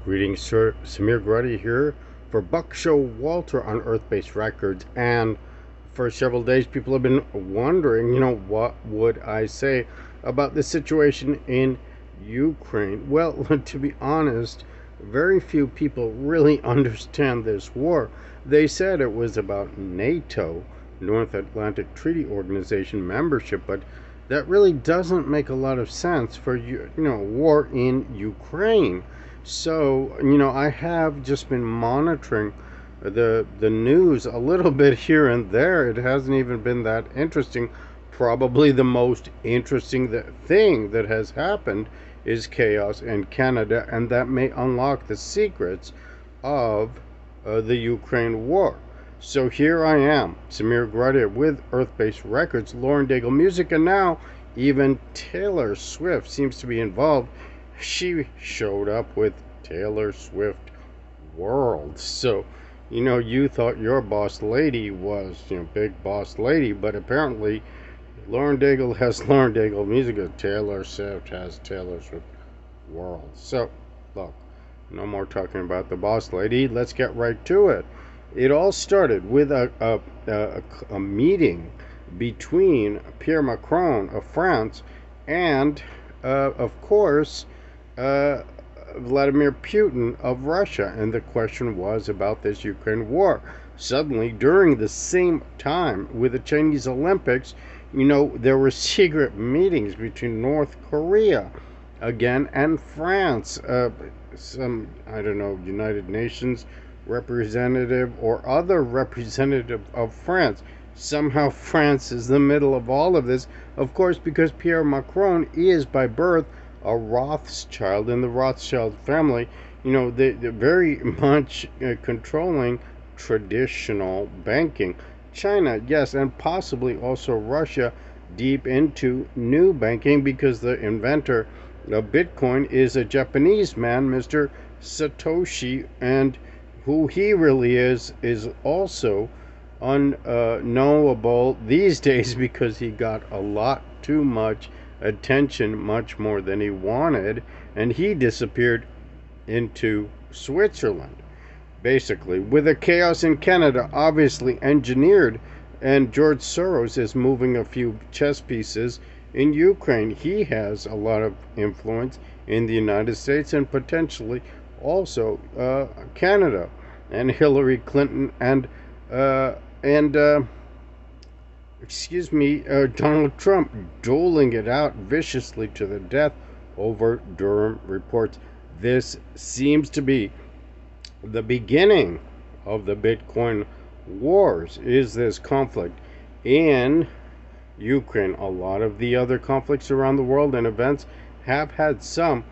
Greetings, sir. Samir here for Buck Show Walter on Earth-Based Records. And for several days, people have been wondering, what would I say about the situation in Ukraine? Well, to be honest, very few people really understand this war. They said it was about NATO, North Atlantic Treaty Organization membership, but that really doesn't make a lot of sense for war in Ukraine. So, I have just been monitoring the news a little bit here and there. It hasn't even been that interesting. Probably the most interesting thing that has happened is chaos in Canada, and that may unlock the secrets of the Ukraine war. So here I am, Samir with Earth-Based Records, Lauren Daigle Music, and now even Taylor Swift seems to be involved. She showed up with Taylor Swift World. So, you thought your boss lady was, big boss lady, but apparently Lauren Daigle has Lauren Daigle Music, and Taylor Swift has Taylor Swift World. So, look, no more talking about the boss lady. Let's get right to it. It all started with a meeting between Pierre-Macron of France and, of course, Vladimir Putin of Russia. And the question was about this Ukraine war. Suddenly, during the same time with the Chinese Olympics, there were secret meetings between North Korea again and France. Some, I don't know, United Nations representative or other representative of France. Somehow France is the middle of all of this, of course, because Pierre Macron is by birth a Rothschild in the Rothschild family. They're very much controlling traditional banking. China, yes, and possibly also Russia deep into new banking, because the inventor of Bitcoin is a Japanese man, Mr. Satoshi, and who he really is also unknowable these days, because he got a lot too much attention, much more than he wanted, and he disappeared into Switzerland, basically, with a chaos in Canada obviously engineered, and George Soros is moving a few chess pieces in Ukraine. He has a lot of influence in the United States and potentially also Canada, and Hillary Clinton and Donald Trump doling it out viciously to the death over Durham reports. This seems to be the beginning of the Bitcoin wars, is this conflict in Ukraine. A lot of the other conflicts around the world and events have had some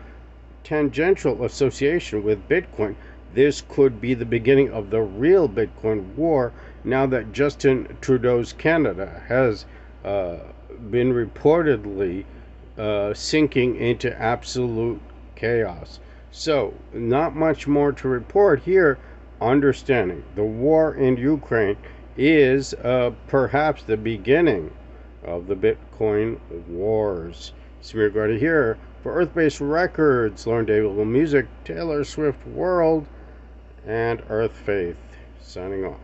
tangential association with Bitcoin. This could be the beginning of the real Bitcoin war, now that Justin Trudeau's Canada has been reportedly sinking into absolute chaos. So, not much more to report here. Understanding the war in Ukraine is perhaps the beginning of the Bitcoin wars. Samir Garda here for Earth-Based Records, Lauren Daigle Music, Taylor Swift World, and Earth Faith, signing off.